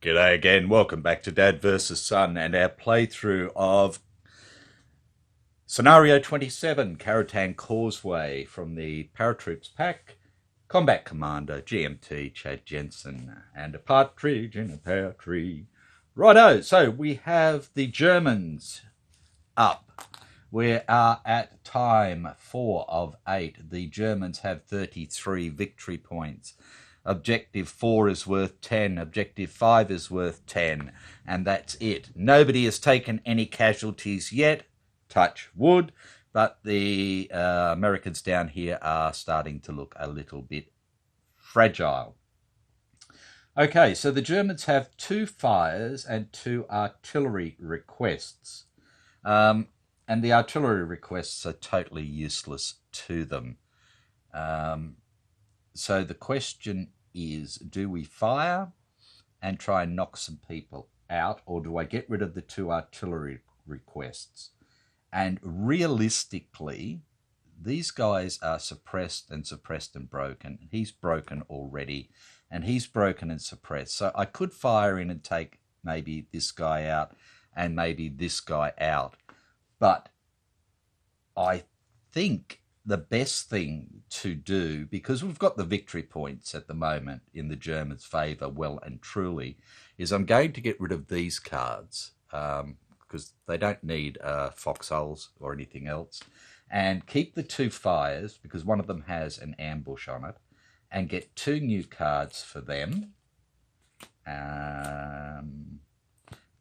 G'day again, welcome back to Dad vs Son and our playthrough of Scenario 27, Carentan Causeway from the Paratroops Pack, Combat Commander, GMT, Chad Jensen, and a partridge in a pear tree. Righto, so we have the Germans up. We are at time 4 of 8. The Germans have 33 victory points. Objective 4 is worth 10. Objective 5 is worth 10. And that's it. Nobody has taken any casualties yet. Touch wood. But the Americans down here are starting to look a little bit fragile. Okay, so the Germans have 2 fires and 2 artillery requests. And the artillery requests are totally useless to them. So the question is, do we fire and try and knock some people out, or do I get rid of the 2 artillery requests? And realistically, these guys are suppressed and broken. He's broken already, and he's broken and suppressed. So I could fire in and take maybe this guy out and maybe this guy out. But I think the best thing to do, because we've got the victory points at the moment in the Germans' favour well and truly, is I'm going to get rid of these cards because they don't need foxholes or anything else, and keep the 2 fires because one of them has an ambush on it, and get 2 new cards for them.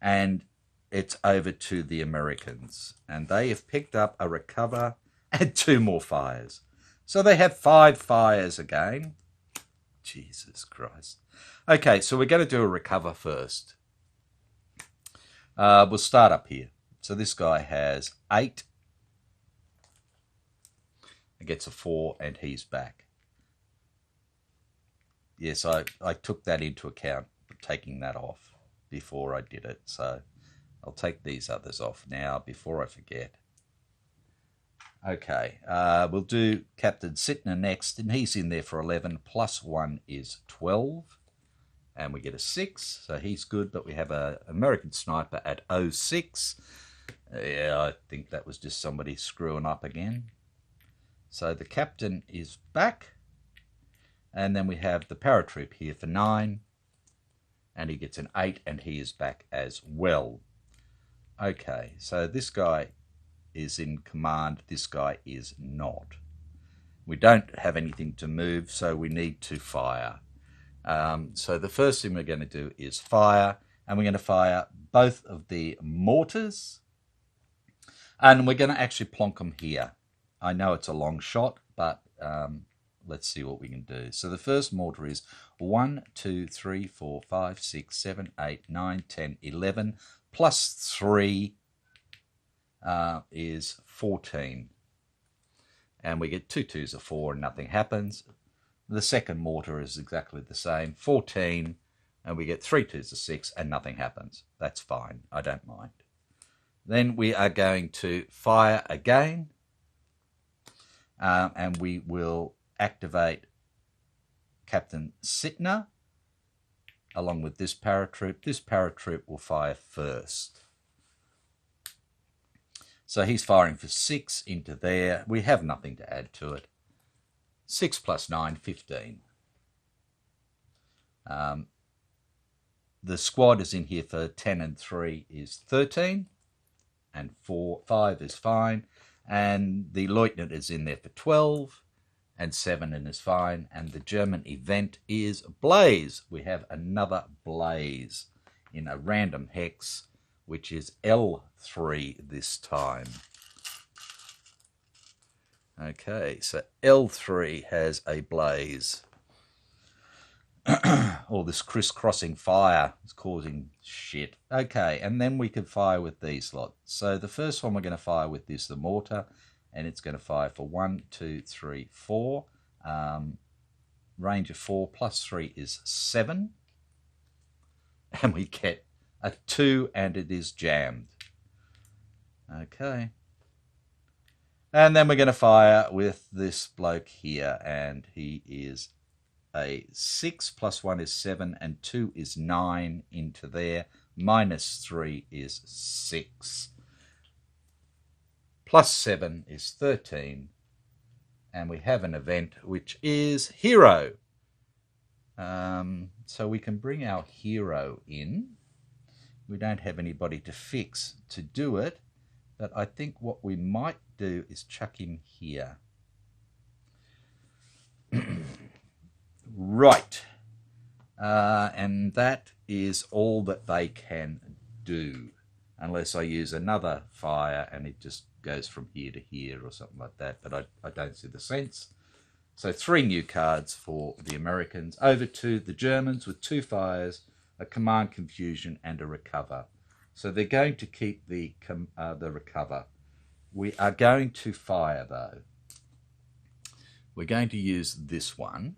And it's over to the Americans, and they have picked up a recover and 2 more fires. So they have 5 fires again. Jesus Christ. Okay, so we're going to do a recover first. We'll start up here. So this guy has 8. He gets a 4 and he's back. Yes, I took that into account, taking that off before I did it. So I'll take these others off now before I forget. Okay, we'll do Captain Sittner next, and he's in there for 11, plus 1 is 12, and we get a 6, so he's good, but we have an American sniper at 06. Yeah, I think that was just somebody screwing up again. So the captain is back, and then we have the paratroop here for 9, and he gets an 8, and he is back as well. Okay, so this guy is in command, this guy is not. We don't have anything to move, so we need to fire. So the first thing we're going to do is fire, and we're going to fire both of the mortars, and we're going to actually plonk them here. I know it's a long shot, but let's see what we can do. So the first mortar is 1, 2, 3, 4, 5, 6, 7, 8, 9, 10, 11, plus 3 is 14, and we get 2 2s of 4 and nothing happens. The second mortar is exactly the same, 14, and we get 3 2s of 6 and nothing happens. That's fine, I don't mind. Then we are going to fire again, and we will activate Captain Sittner along with this paratroop. This paratroop will fire first. So he's firing for 6 into there. We have nothing to add to it. 6 plus 9, 15. The squad is in here for 10 and 3 is 13. And 5 is fine. And the lieutenant is in there for 12. And 7 and is fine. And the German event is Blaze. We have another Blaze in a random hex, which is L3 this time. Okay, so L3 has a Blaze. All this crisscrossing fire is causing shit. Okay, and then we can fire with these lots. So the first one we're going to fire with is the mortar, and it's going to fire for 1, 2, 3, 4. Range of 4 plus 3 is 7. And we get a 2, and it is jammed. Okay. And then we're going to fire with this bloke here, and he is a 6 plus 1 is 7, and 2 is 9 into there. Minus 3 is 6. Plus 7 is 13. And we have an event which is hero. So we can bring our hero in. We don't have anybody to fix to do it. But I think what we might do is chuck him here. Right. And that is all that they can do. Unless I use another fire and it just goes from here to here or something like that. But I don't see the sense. So 3 new cards for the Americans. Over to the Germans with 2 fires, a command confusion and a recover. So they're going to keep the recover. We are going to fire though. We're going to use this one.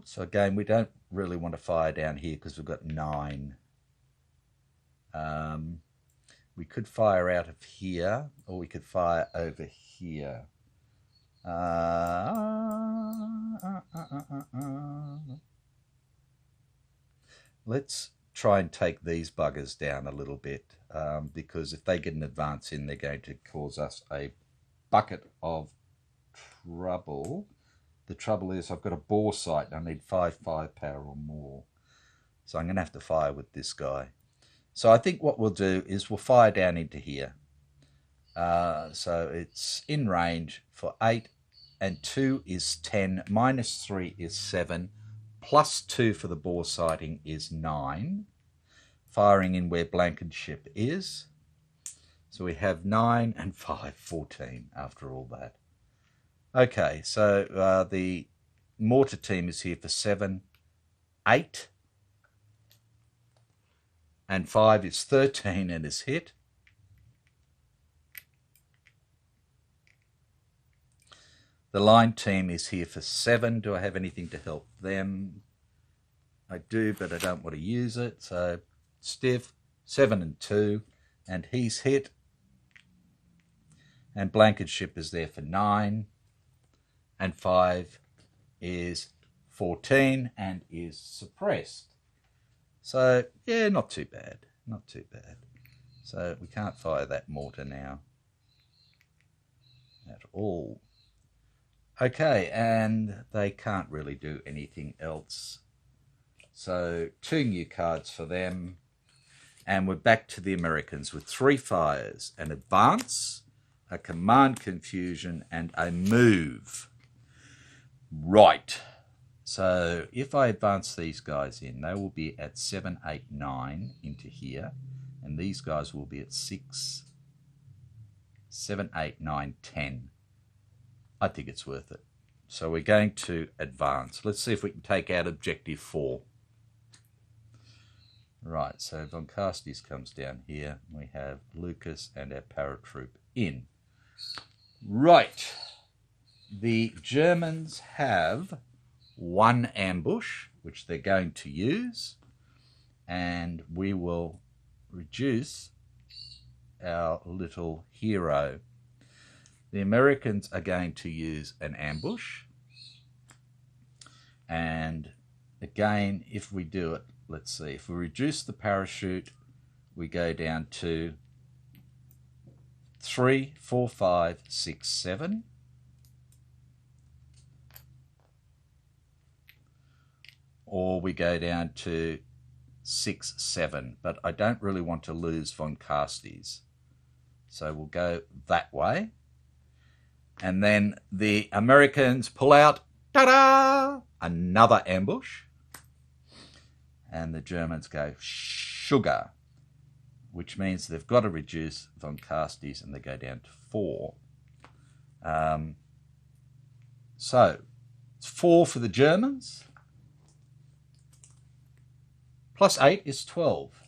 So again, we don't really want to fire down here because we've got 9. We could fire out of here, or we could fire over here. Let's try and take these buggers down a little bit, because if they get an advance in, they're going to cause us a bucket of trouble. The trouble is I've got a bore sight and I need 5 firepower or more. So I'm going to have to fire with this guy. So I think what we'll do is we'll fire down into here. So it's in range for 8, and 2 is 10, minus 3 is 7, plus 2 for the bore sighting is 9. Firing in where Blankenship is. So we have 9 and 5, 14 after all that. Okay, so the mortar team is here for 7, 8, and 5 is 13 and is hit. The line team is here for 7. Do I have anything to help them? I do, but I don't want to use it. So stiff, 7 and 2, and he's hit. And Blankenship is there for 9. And 5 is 14 and is suppressed. So, yeah, not too bad. Not too bad. So we can't fire that mortar now at all. Okay, and they can't really do anything else. So 2 new cards for them. And we're back to the Americans with 3 fires, an advance, a command confusion, and a move. Right. So if I advance these guys in, they will be at 7, 8, 9 into here. And these guys will be at 6, 7, 8, 9, 10. I think it's worth it. So we're going to advance. Let's see if we can take out objective 4. Right, so Von Castis comes down here. We have Lucas and our paratroop in. Right. The Germans have 1 ambush, which they're going to use. And we will reduce our little hero. The Americans are going to use an ambush. And again, if we do it, let's see, if we reduce the parachute, we go down to 3, 4, 5, 6, 7. Or we go down to 6, 7. But I don't really want to lose Von Castis. So we'll go that way. And then the Americans pull out, ta-da, another ambush. And the Germans go, sugar, which means they've got to reduce Von Castis and they go down to 4. So it's 4 for the Germans. Plus 8 is 12.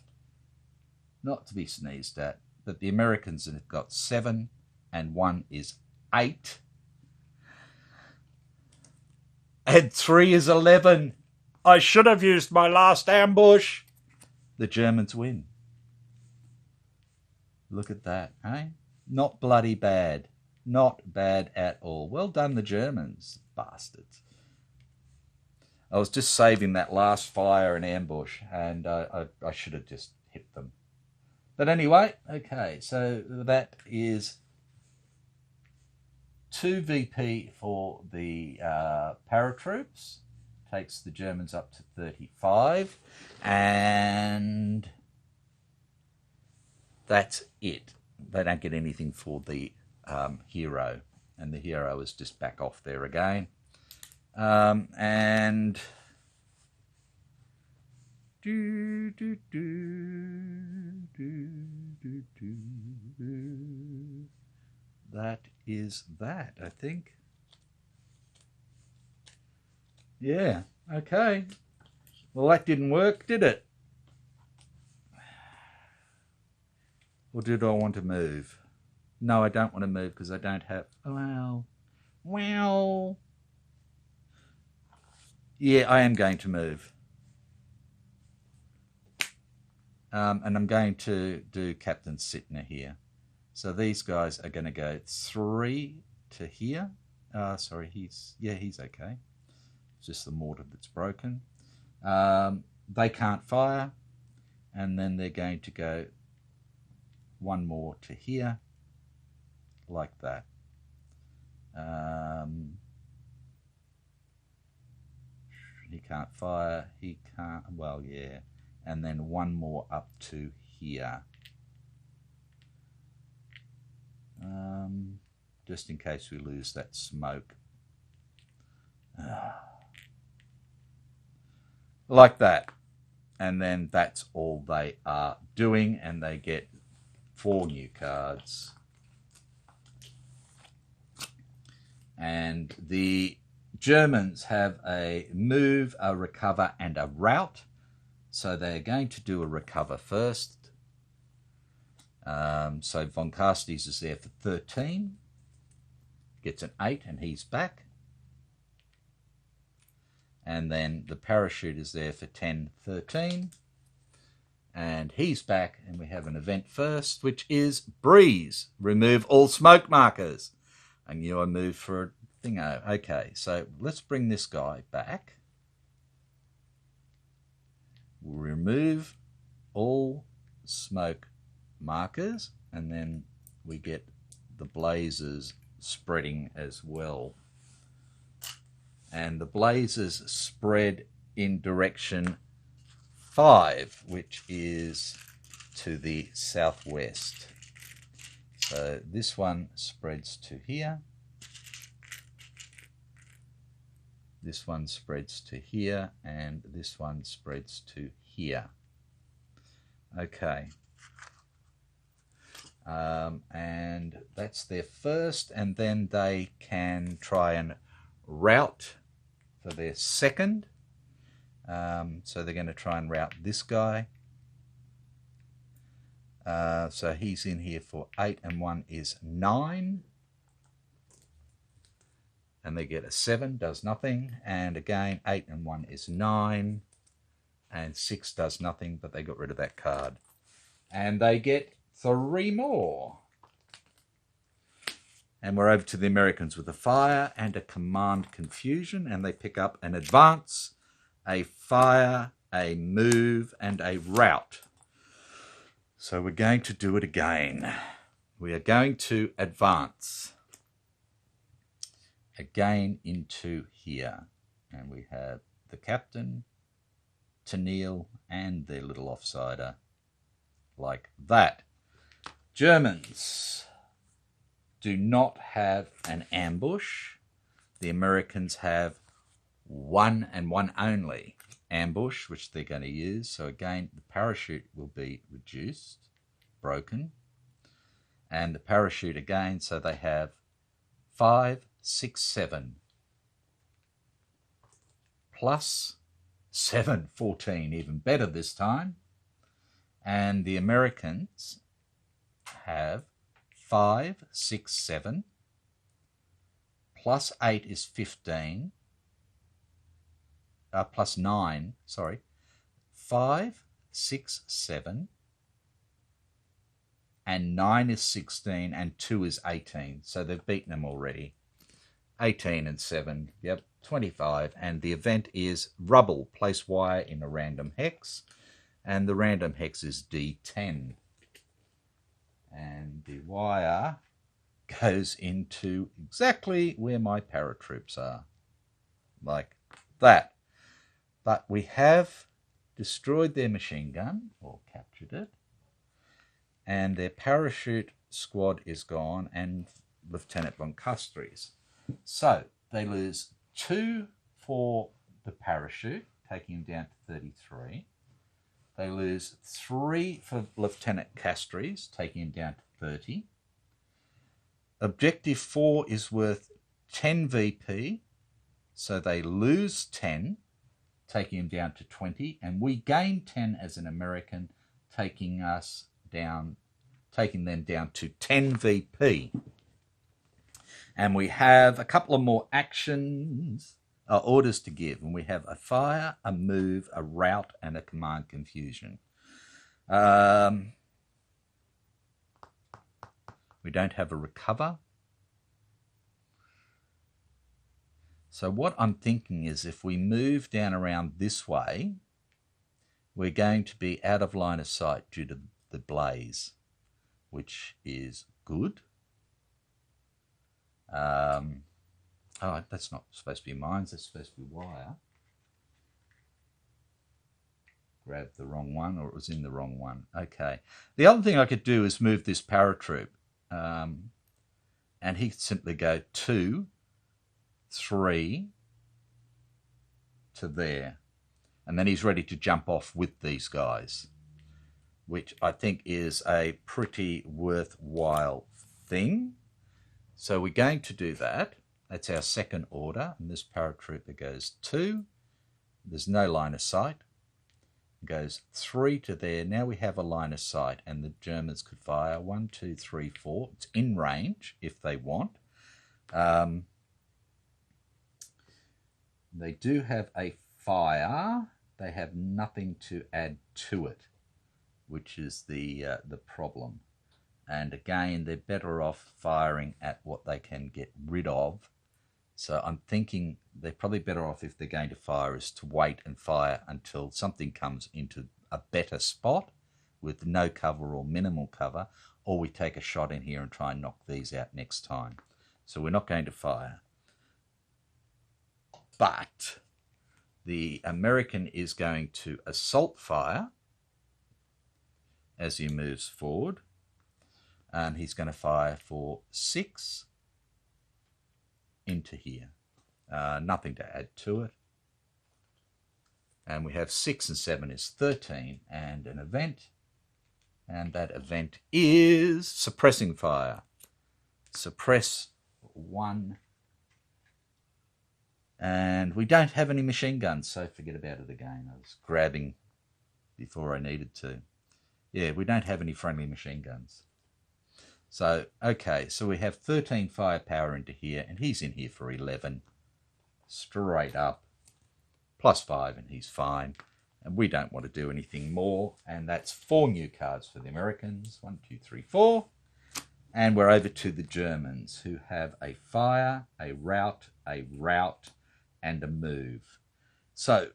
Not to be sneezed at. But the Americans have got 7 and 1 is 8. And 3 is 11. I should have used my last ambush. The Germans win. Look at that, eh? Not bloody bad. Not bad at all. Well done, the Germans, bastards. I was just saving that last fire and ambush, and I should have just hit them. But anyway, okay, so that is 2 VP for the paratroops. Takes the Germans up to 35. And that's it. They don't get anything for the hero. And the hero is just back off there again. And that is that, I think. Yeah, okay. Well, that didn't work, did it? Or did I want to move? No, I don't want to move because I don't have... Well... Yeah, I am going to move. And I'm going to do Captain Sittner here. So these guys are going to go 3 to here. Sorry, he's okay. It's just the mortar that's broken. They can't fire. And then they're going to go 1 more to here. Like that. He can't fire. He can't... Well, yeah. And then 1 more up to here. Just in case we lose that smoke. Like that. And then that's all they are doing. And they get 4 new cards. And the Germans have a move, a recover, and a rout. So they're going to do a recover first. So Von Carstes is there for 13. Gets an 8 and he's back. And then the parachute is there for 10, 13. And he's back. And we have an event first, which is Breeze. Remove all smoke markers. I knew I moved for a thingo. Okay, so let's bring this guy back. We'll remove all smoke markers, and then we get the blazes spreading as well. And the blazes spread in direction 5, which is to the southwest. So this one spreads to here. This one spreads to here, and this one spreads to here. Okay. And that's their first, and then they can try and route for their second. So they're going to try and route this guy. So he's in here for 8, and 1 is 9. And they get a 7, does nothing. And again, 8 and 1 is 9. And 6 does nothing, but they got rid of that card. And they get 3 more. And we're over to the Americans with a fire and a command confusion. And they pick up an advance, a fire, a move, and a rout. So we're going to do it again. We are going to advance again into here. And we have the captain, Tennille, and their little offsider. Like that. Germans do not have an ambush. The Americans have 1 and 1 only ambush, which they're going to use. So again, the parachute will be reduced, broken. And the parachute again, so they have 5, 6, 7. Plus 7, 14, even better this time. And the Americans have 5, 6, 7. Plus 8 is 15. Plus 9, sorry. 5, 6, 7. And 9 is 16, and 2 is 18. So they've beaten them already. 18 and 7, yep, 25. And the event is rubble. Place wire in a random hex. And the random hex is D10. And the wire goes into exactly where my paratroops are. Like that. But we have destroyed their machine gun, or captured it. And their parachute squad is gone, and Lieutenant von Custries. So they lose 2 for the parachute, taking him down to 33. They lose 3 for Lieutenant Castries, taking him down to 30. Objective 4 is worth 10 VP, so they lose 10, taking him down to 20, and we gain 10 as an American, taking them down to 10 VP. And we have a couple of more actions, orders to give. And we have a fire, a move, a rout, and a command confusion. We don't have a recover. So what I'm thinking is if we move down around this way, we're going to be out of line of sight due to the blaze, which is good. Oh, that's not supposed to be mines, that's supposed to be wire. Grabbed the wrong one, or it was in the wrong one. Okay. The other thing I could do is move this paratroop. And he could simply go 2, 3 to there. And then he's ready to jump off with these guys, which I think is a pretty worthwhile thing. So we're going to do that. That's our second order. And this paratrooper goes 2. There's no line of sight. Goes 3 to there. Now we have a line of sight, and the Germans could fire 1, 2, 3, 4. It's in range if they want. They do have a fire. They have nothing to add to it, which is the problem. And again, they're better off firing at what they can get rid of. So I'm thinking they're probably better off, if they're going to fire, is to wait and fire until something comes into a better spot with no cover or minimal cover, or we take a shot in here and try and knock these out next time. So we're not going to fire. But the American is going to assault fire as he moves forward. And he's going to fire for 6 into here. Nothing to add to it. And we have 6 and 7 is 13, and an event. And that event is suppressing fire. Suppress 1. And we don't have any machine guns, so forget about it again. I was grabbing before I needed to. Yeah, we don't have any friendly machine guns. So, okay, so we have 13 firepower into here, and he's in here for 11. Straight up. +5, and he's fine. And we don't want to do anything more. And that's 4 new cards for the Americans. 1, 2, 3, 4. And we're over to the Germans, who have a fire, a rout, and a move. So,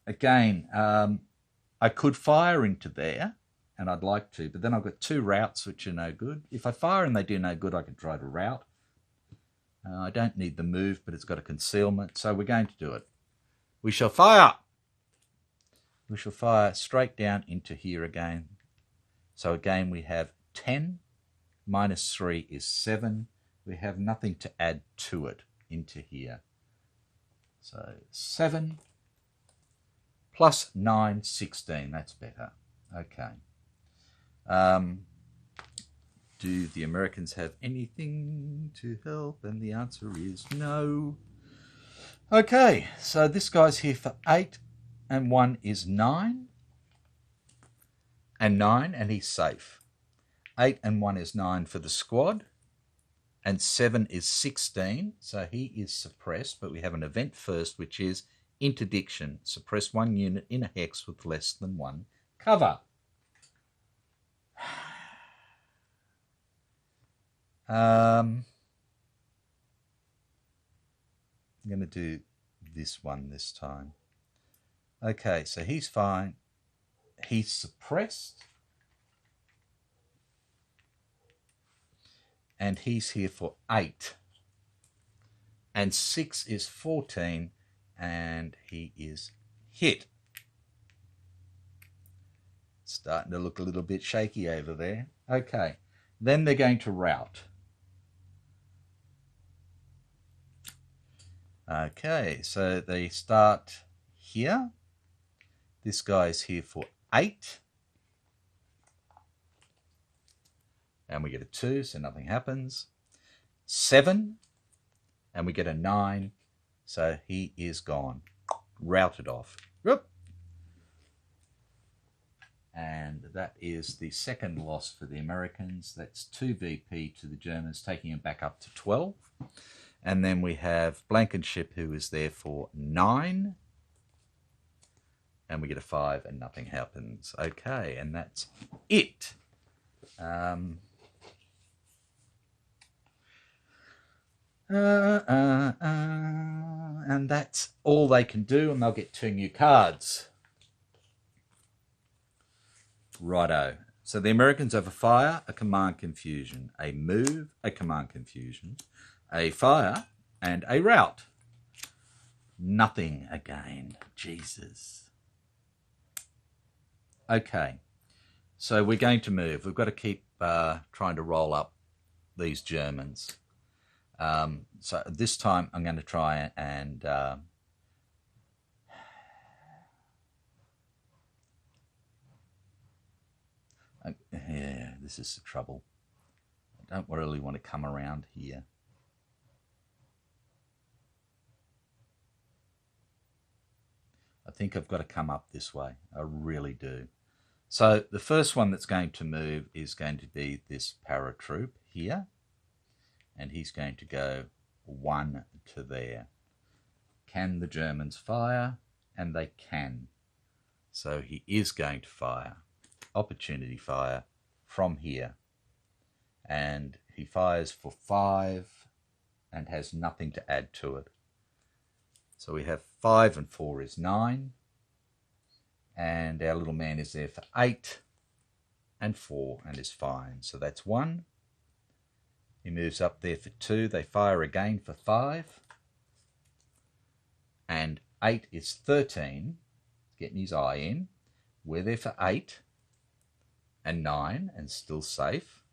again, I could fire into there. And I'd like to, but then I've got 2 routs which are no good. If I fire and they do no good, I can try to rout. I don't need the move, but it's got a concealment, so we're going to do it. We shall fire! We shall fire straight down into here again. So again, we have 10 minus 3 is 7. We have nothing to add to it into here. So 7 plus 9, 16. That's better. Okay. Do the Americans have anything to help? And the answer is no. Okay, so this guy's here for 8, and 1 is 9. And 9, and he's safe. 8 and 1 is 9 for the squad. And 7 is 16, so he is suppressed, but we have an event first, which is interdiction. Suppress 1 unit in a hex with less than 1 cover. I'm going to do this one this time. Okay, so he's fine. He's suppressed. And he's here for 8. And 6 is 14, and he is hit. Starting to look a little bit shaky over there. Okay, then they're going to rout. Okay, so they start here. This guy's here for 8. And we get a 2, so nothing happens. 7, and we get a 9, so he is gone. Routed off. Whoop. And that is the second loss for the Americans. That's 2 VP to the Germans, taking them back up to 12. And then we have Blankenship, who is there for 9. And we get a 5, and nothing happens. Okay, and that's it. And that's all they can do, and they'll get 2 new cards. Righto. So the Americans have a fire, a command confusion, a move, a command confusion, a fire, and a rout. Nothing again. Jesus. Okay. So we're going to move. We've got to keep trying to roll up these Germans. So this time I'm going to try and yeah, this is the trouble. I don't really want to come around here. I think I've got to come up this way. I really do. So the first one that's going to move is going to be this paratroop here. And he's going to go 1 to there. Can the Germans fire? And they can. So he is going to fire. Opportunity fire from here. And he fires for 5 and has nothing to add to it. So we have 5 and 4 is 9. And our little man is there for 8 and 4 and is fine. So that's 1. He moves up there for 2. They fire again for 5. And 8 is 13. Getting his eye in. We're there for 8 and 9 and still safe.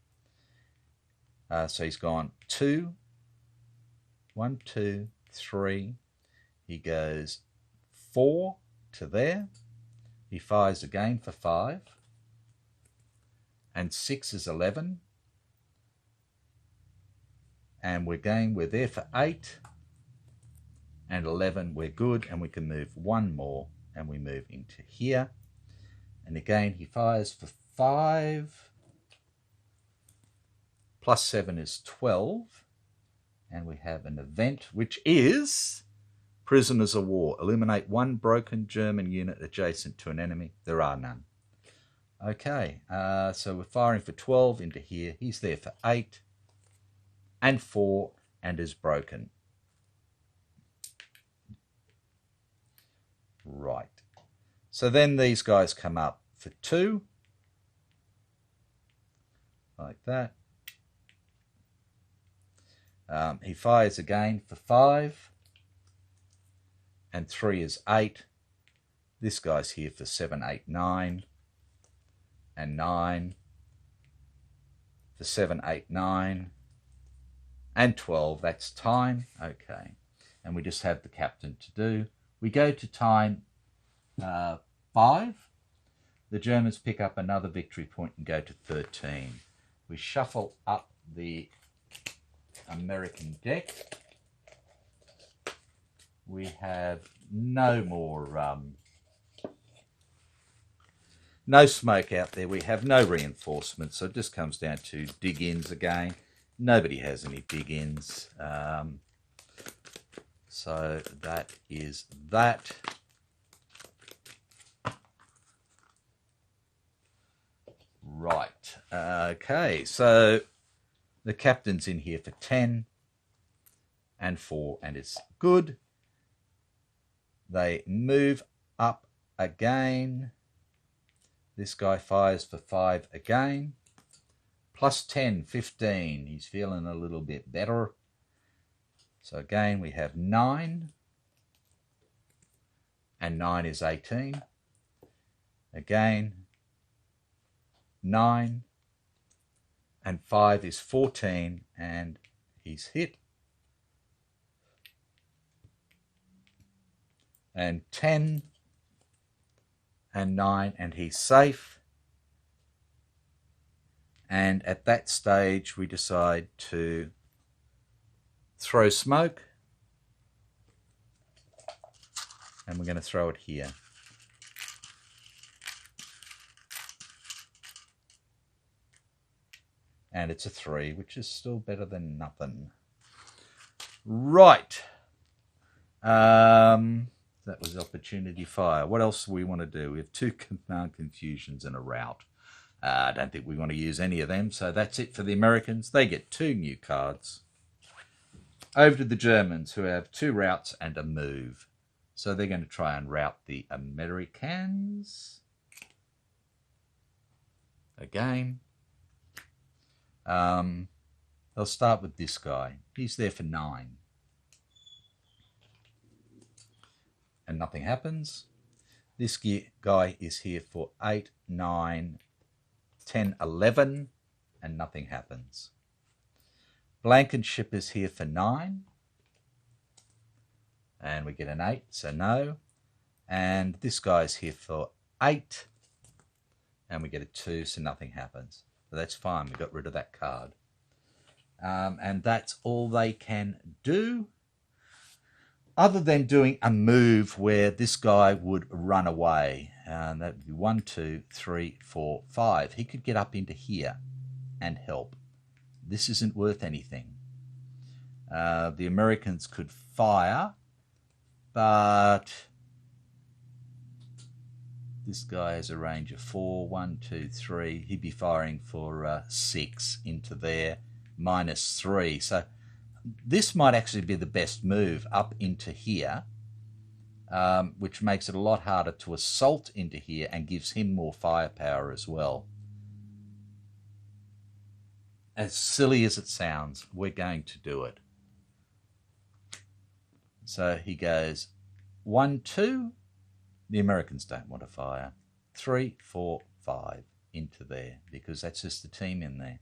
So he's gone 2. 1, 2, 3. He goes 4 to there. He fires again for 5. And 6 is 11. And we're there for 8. And 11, we're good. And we can move 1 more. And we move into here. And again, he fires for 5. Plus 7 is 12. And we have an event, which is prisoners of war. Eliminate 1 broken German unit adjacent to an enemy. There are none. Okay, so we're firing for 12 into here. He's there for 8 and 4 and is broken. Right. So then these guys come up for 2. Like that. He fires again for 5. And 3 is 8. This guy's here for 7, 8, 9. And 9. For 7, 8, 9. And 12. That's time. Okay. And we just have the captain to do. We go to time 5. The Germans pick up another victory point and go to 13. We shuffle up the American deck. We have no more, no smoke out there. We have no reinforcements, so it just comes down to dig-ins again. Nobody has any dig-ins. So that is that. Right. Okay, so the captain's in here for 10 and 4, and it's good. They move up again. This guy fires for 5 again. Plus 10, 15. He's feeling a little bit better. So again, we have 9. And 9 is 18. Again, 9. And 5 is 14. And he's hit. And 10. And 9. And he's safe. And at that stage, we decide to throw smoke. And we're going to throw it here. And it's a 3, which is still better than nothing. Right. That was opportunity fire. What else do we want to do? We have 2 command confusions and a rout. I don't think we want to use any of them, so that's it for the Americans. They get 2 new cards. Over to the Germans, who have 2 routs and a move. So they're going to try and rout the Americans. Again. They'll start with this guy. He's there for 9. And nothing happens. This guy is here for 8, 9, 10, 11, and nothing happens. Blankenship is here for 9. And we get an 8, so no. And this guy's here for 8. And we get a 2, so nothing happens. So that's fine, we got rid of that card. And that's all they can do. Other than doing a move where this guy would run away. And that would be 1, 2, 3, 4, 5. He could get up into here and help. This isn't worth anything. The Americans could fire, but this guy has a range of 4, 1, 2, 3. He'd be firing for 6 into there, minus 3. So this might actually be the best move up into here, which makes it a lot harder to assault into here and gives him more firepower as well. As silly as it sounds, we're going to do it. So he goes 1, 2. The Americans don't want to fire. 3, 4, 5 into there because that's just the team in there.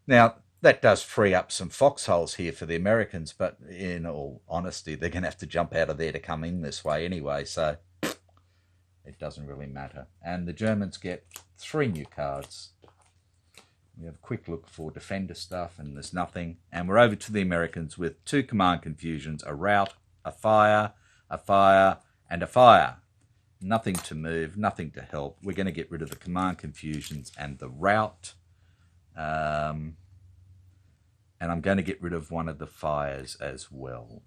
Now, that does free up some foxholes here for the Americans, but in all honesty, they're going to have to jump out of there to come in this way anyway, so it doesn't really matter. And the Germans get 3 new cards. We have a quick look for defender stuff, and there's nothing. And we're over to the Americans with 2 command confusions, a rout, a fire, and a fire. Nothing to move, nothing to help. We're going to get rid of the command confusions and the rout. And I'm going to get rid of one of the fires as well.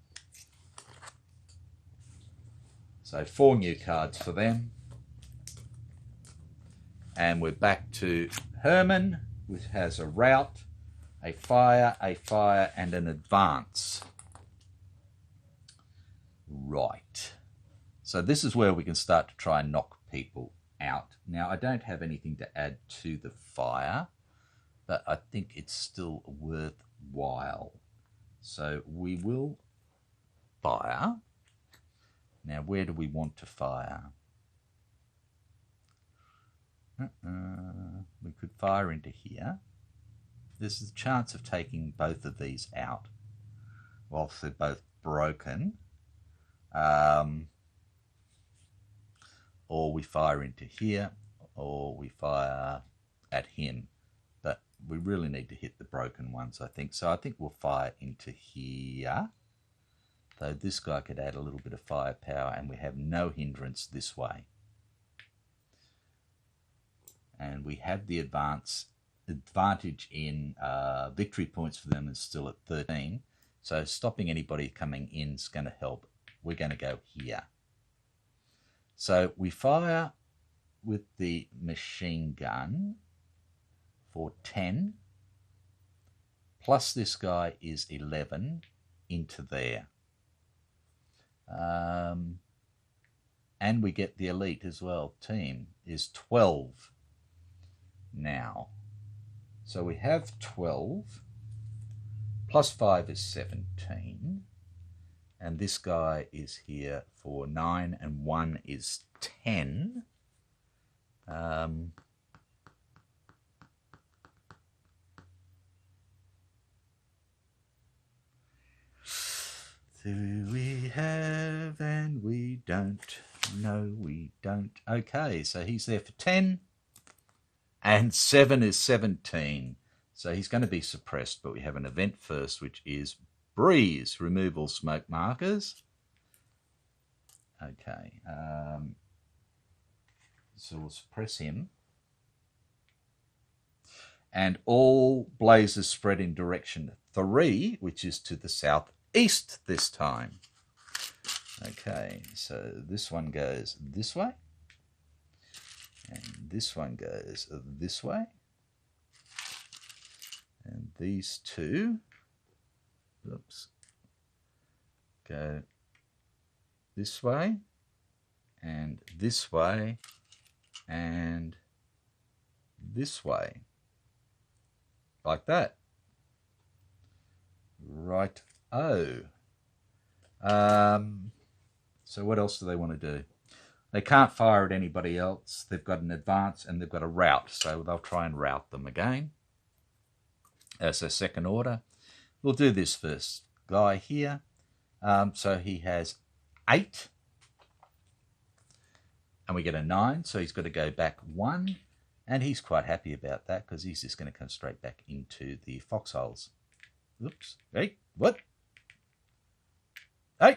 So 4 new cards for them. And we're back to Herman, which has a rout, a fire, and an advance. Right. So this is where we can start to try and knock people out. Now, I don't have anything to add to the fire, but I think it's still worthwhile. So we will fire. Now, where do we want to fire? We could fire into here. There's a chance of taking both of these out whilst they're both broken. Or we fire into here, or we fire at him. we really need to hit the broken ones, I think. So I think we'll fire into here. Though this guy could add a little bit of firepower, and we have no hindrance this way. And we have the advantage in victory points for them is still at 13. So stopping anybody coming in is going to help. We're going to go here. So we fire with the machine gun for 10. Plus this guy is 11 into there. And we get the elite as well. Team is 12 now. So we have 12. Plus 5 is 17. And this guy is here for 9, and 1 is 10. Do we have and we don't? No, we don't. Okay, so he's there for 10. And 7 is 17. So he's going to be suppressed, but we have an event first, which is Breeze, removal smoke markers. Okay, so we'll suppress him. And all blazes spread in direction 3, which is to the southeast this time. Okay, so this one goes this way. And this one goes this way. And these two, oops, go this way, and this way, and this way. Like that. Right. Oh. So what else do they want to do? They can't fire at anybody else. They've got an advance and they've got a rout. So they'll try and rout them again. So second order. We'll do this first guy here. So he has 8. And we get a 9. So he's got to go back 1. And he's quite happy about that because he's just going to come straight back into the foxholes. Oops. Hey, what? Hey!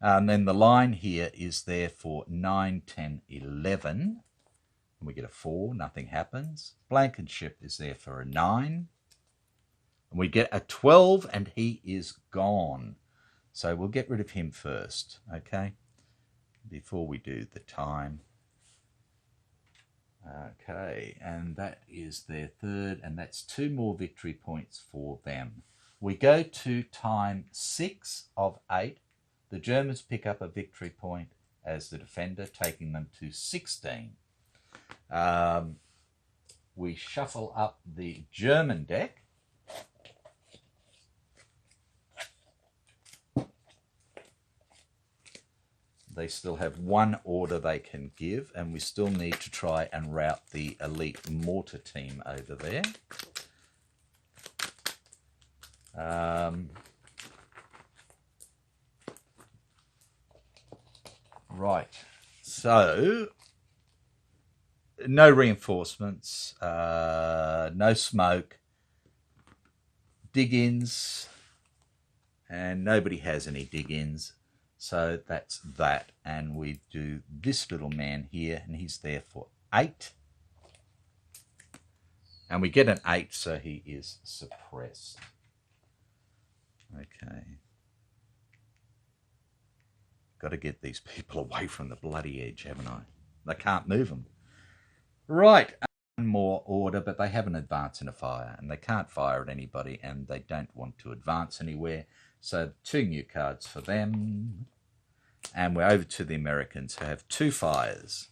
And then the line here is there for 9, 10, 11. And we get a 4, nothing happens. Blankenship is there for a 9. And we get a 12 and he is gone. So we'll get rid of him first, okay? Before we do the time. Okay, and that is their third, and that's 2 more victory points for them. We go to time 6 of 8. The Germans pick up a victory point as the defender, taking them to 16. We shuffle up the German deck. They still have 1 order they can give, and we still need to try and rout the elite mortar team over there. Right, so no reinforcements, no smoke, dig-ins, and nobody has any dig-ins. So that's that, and we do this little man here, and he's there for 8. And we get an 8, so he is suppressed. Okay. Got to get these people away from the bloody edge, haven't I? They can't move them. Right, one more order, but they have an advance and a fire, and they can't fire at anybody, and they don't want to advance anywhere. So 2 new cards for them. And we're over to the Americans, who have 2 fires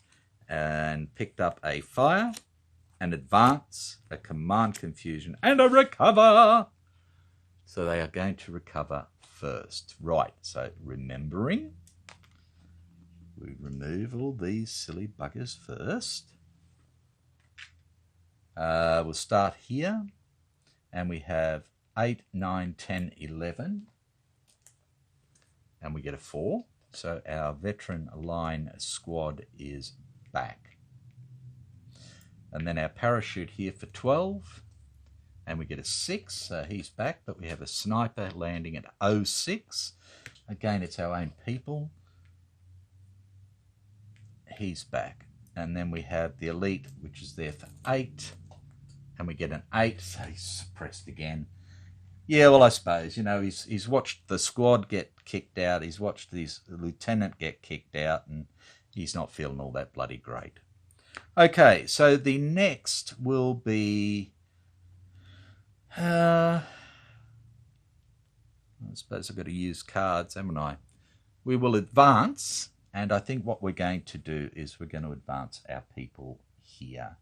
and picked up a fire, an advance, a command confusion, and a recover. So they are going to recover first. Right, so remembering, we remove all these silly buggers first. We'll start here, and we have 8, 9, 10, 11, and we get a 4. So our veteran line squad is back. And then our parachute here for 12. And we get a 6, so he's back. But we have a sniper landing at 06. Again, it's our own people. He's back. And then we have the elite, which is there for 8. And we get an 8, so he's suppressed again. Yeah, well, I suppose, you know, he's watched the squad get kicked out. He's watched his lieutenant get kicked out, and he's not feeling all that bloody great. Okay, so the next will be... I suppose I've got to use cards, haven't I? We will advance, and I think what we're going to do is we're going to advance our people here.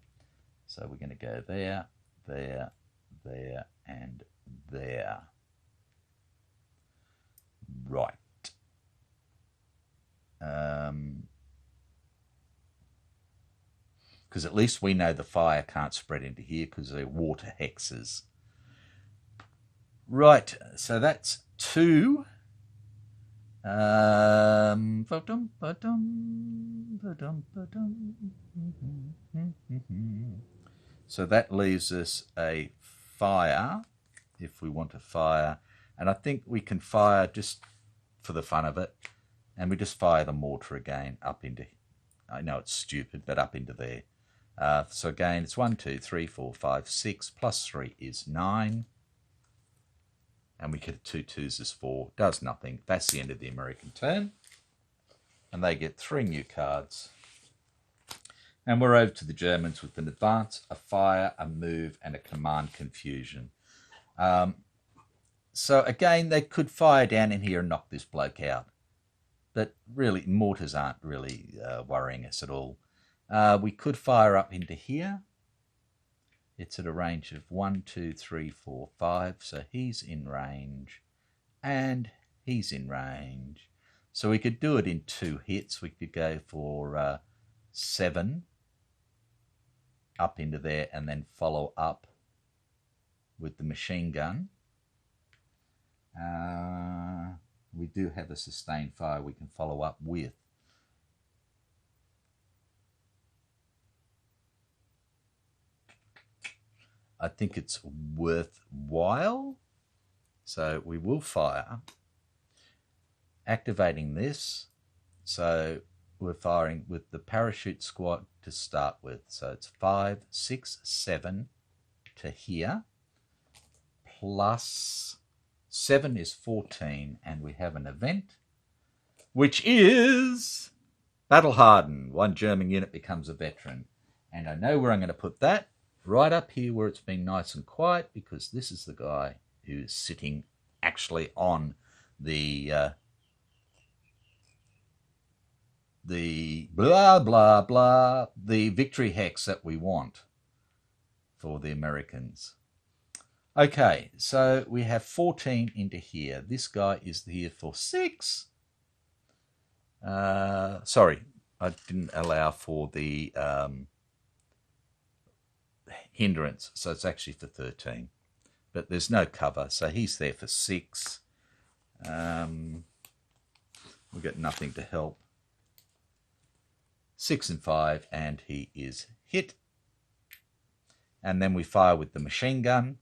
So we're going to go there, there, there, and there. Right. Because at least we know the fire can't spread into here because they're water hexes. Right, so that's 2. So that leaves us a fire, if we want to fire. And I think we can fire just for the fun of it. And we just fire the mortar again up into, I know it's stupid, but up into there. So again, it's 1, 2, 3, 4, 5, 6, plus 3 is 9. And we get 2 2s is 4. Does nothing. That's the end of the American turn. And they get 3 new cards. And we're over to the Germans with an advance, a fire, a move, and a command confusion. So again, they could fire down in here and knock this bloke out. But really, mortars aren't really worrying us at all. We could fire up into here. It's at a range of 1, 2, 3, 4, 5. So he's in range. And he's in range. So we could do it in 2 hits. We could go for 7 up into there and then follow up with the machine gun. We do have a sustained fire we can follow up with. I think it's worthwhile. So we will fire. Activating this. So we're firing with the parachute squad to start with. So it's 5, 6, 7 to here. Plus 7 is 14. And we have an event, which is Battle Hardened. 1 German unit becomes a veteran. And I know where I'm going to put that. Right up here where it's been nice and quiet, because this is the guy who's sitting actually on the blah, blah, blah, the victory hex that we want for the Americans. Okay, so we have 14 into here. This guy is here for 6. Sorry, I didn't allow for the hindrance, so it's actually for 13. But there's no cover, so he's there for 6. We've got nothing to help. 6 and 5, and he is hit. And then we fire with the machine gun,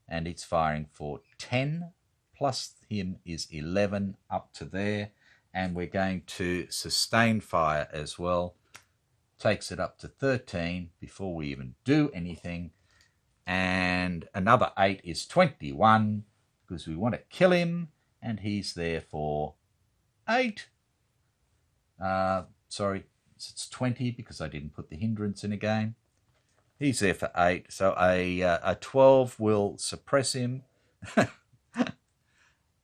and it's firing for 10, plus him is 11 up to there. And we're going to sustain fire as well. Takes it up to 13 before we even do anything. And another 8 is 21, because we want to kill him, and he's there for 8. Sorry, it's 20 because I didn't put the hindrance in again. He's there for 8, so a 12 will suppress him,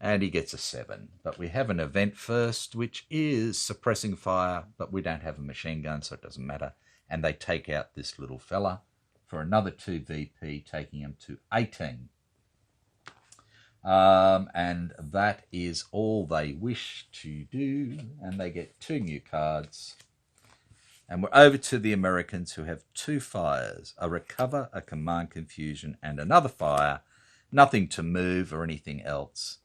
and he gets a 7. But we have an event first, which is suppressing fire, but we don't have a machine gun, so it doesn't matter. And they take out this little fella for another 2 VP, taking him to 18. And that is all they wish to do. And they get 2 new cards. And we're over to the Americans, who have 2 fires, a recover, a command confusion, and another fire. Nothing to move or anything else.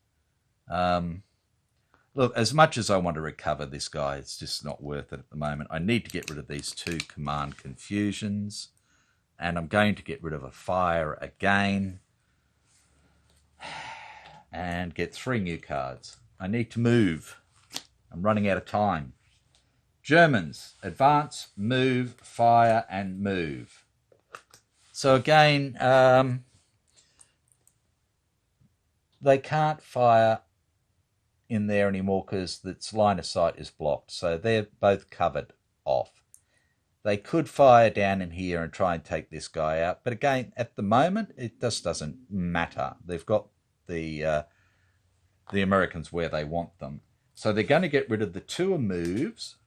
Look, as much as I want to recover this guy, it's just not worth it at the moment. I need to get rid of these 2 command confusions. And I'm going to get rid of a fire again and get 3 new cards. I need to move. I'm running out of time. Germans, advance, move, fire, and move. So again, they can't fire in there anymore because its line of sight is blocked. So they're both covered off. They could fire down in here and try and take this guy out. But again, at the moment, it just doesn't matter. They've got the Americans where they want them. So they're going to get rid of the two moves,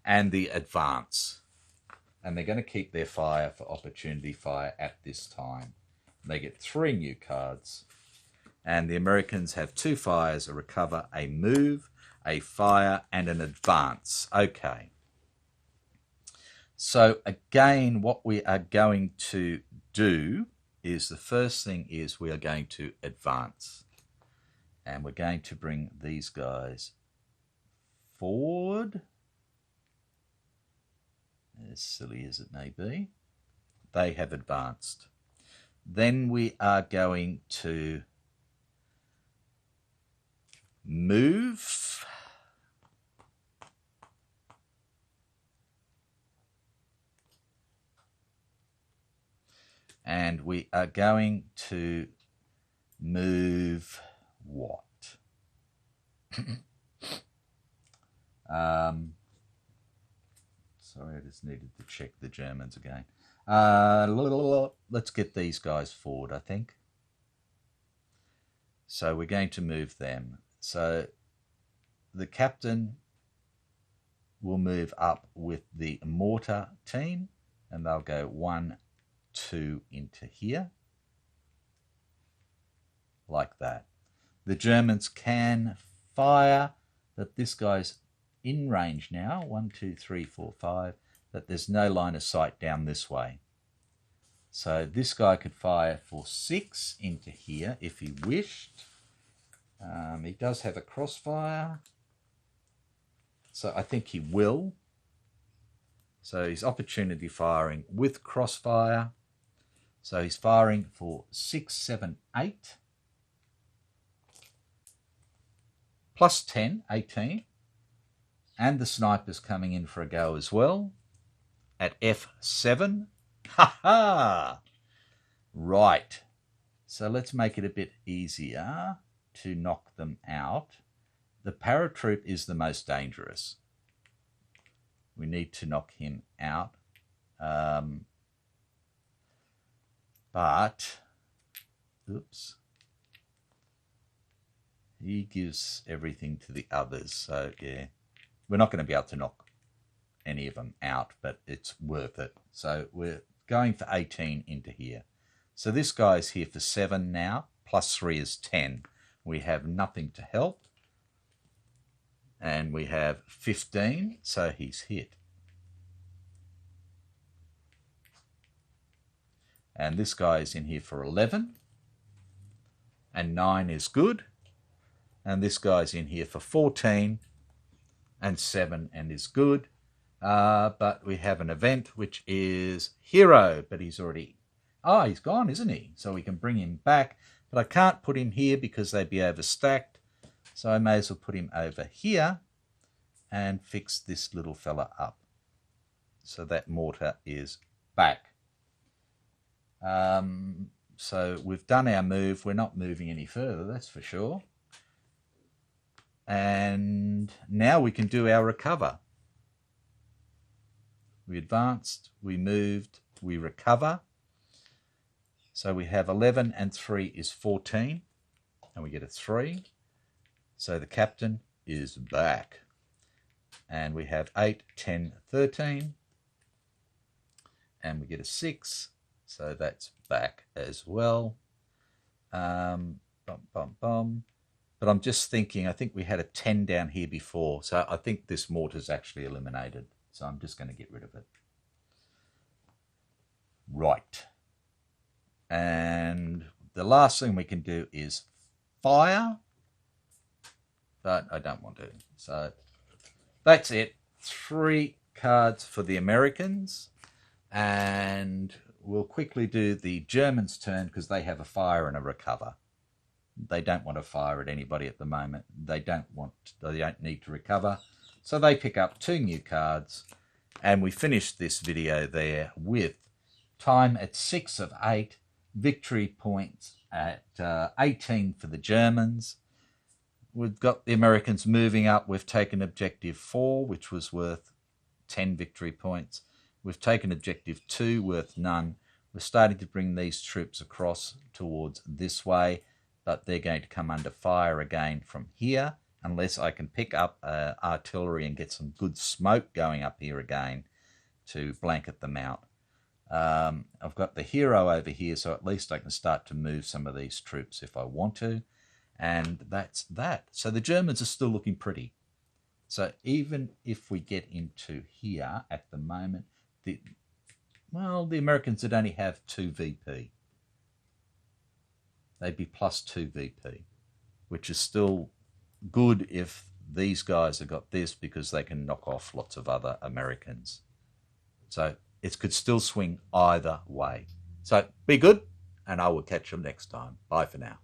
and the advance. And they're going to keep their fire for opportunity fire at this time. They get 3 new cards. And the Americans have 2 fires, a recover, a move, a fire, and an advance. Okay. So again, what we are going to do is the first thing is we are going to advance. And we're going to bring these guys forward. As silly as it may be. They have advanced. Then we are going to move. And we are going to move what? Sorry, I just needed to check the Germans again. Let's get these guys forward, I think. So we're going to move them. So the captain will move up with the mortar team, and they'll go 1, 2 into here, like that. The Germans can fire, but this guy's in range now, 1, 2, 3, 4, 5, but there's no line of sight down this way. So this guy could fire for 6 into here if he wished. He does have a crossfire, so I think he will. So he's opportunity firing with crossfire. So he's firing for 6, 7, 8. Plus 10, 18. And the sniper's coming in for a go as well. At F7. Ha ha! Right. So let's make it a bit easier to knock them out. The paratroop is the most dangerous. We need to knock him out. But, oops. He gives everything to the others. So, yeah, we're not going to be able to knock any of them out, but it's worth it. So we're going for 18 into here. So this guy's here for 7 now. Plus 3 is 10. We have nothing to help. And we have 15, so he's hit. And this guy is in here for 11. And 9 is good. And this guy's in here for 14. And 7 and is good. But we have an event which is hero. But he's already... Oh, he's gone, isn't he? So we can bring him back. But I can't put him here because they'd be overstacked. So I may as well put him over here and fix this little fella up. So that mortar is back. So we've done our move. We're not moving any further, that's for sure. And now we can do our recover. We advanced, we moved, we recover. So we have 11 and 3 is 14. And we get a 3. So the captain is back. And we have 8, 10, 13. And we get a 6. So that's back as well. But I'm just thinking, I think we had a 10 down here before. So I think this mortar's actually eliminated. So I'm just going to get rid of it. Right. And the last thing we can do is fire. But I don't want to. So that's it. 3 cards for the Americans. And we'll quickly do the Germans' turn because they have a fire and a recover. They don't want to fire at anybody at the moment. They don't need to recover. So they pick up 2 new cards. And we finish this video there with time at 6 of 8, victory points at 18 for the Germans. We've got the Americans moving up. We've taken objective 4, which was worth 10 victory points. We've taken objective 2, worth none. We're starting to bring these troops across towards this way, but they're going to come under fire again from here, unless I can pick up artillery and get some good smoke going up here again to blanket them out. I've got the hero over here, so at least I can start to move some of these troops if I want to. And that's that. So the Germans are still looking pretty. So even if we get into here at the moment, the Americans would only have 2 VP. They'd be plus 2 VP, which is still good if these guys have got this, because they can knock off lots of other Americans. So it could still swing either way. So be good, and I will catch you next time. Bye for now.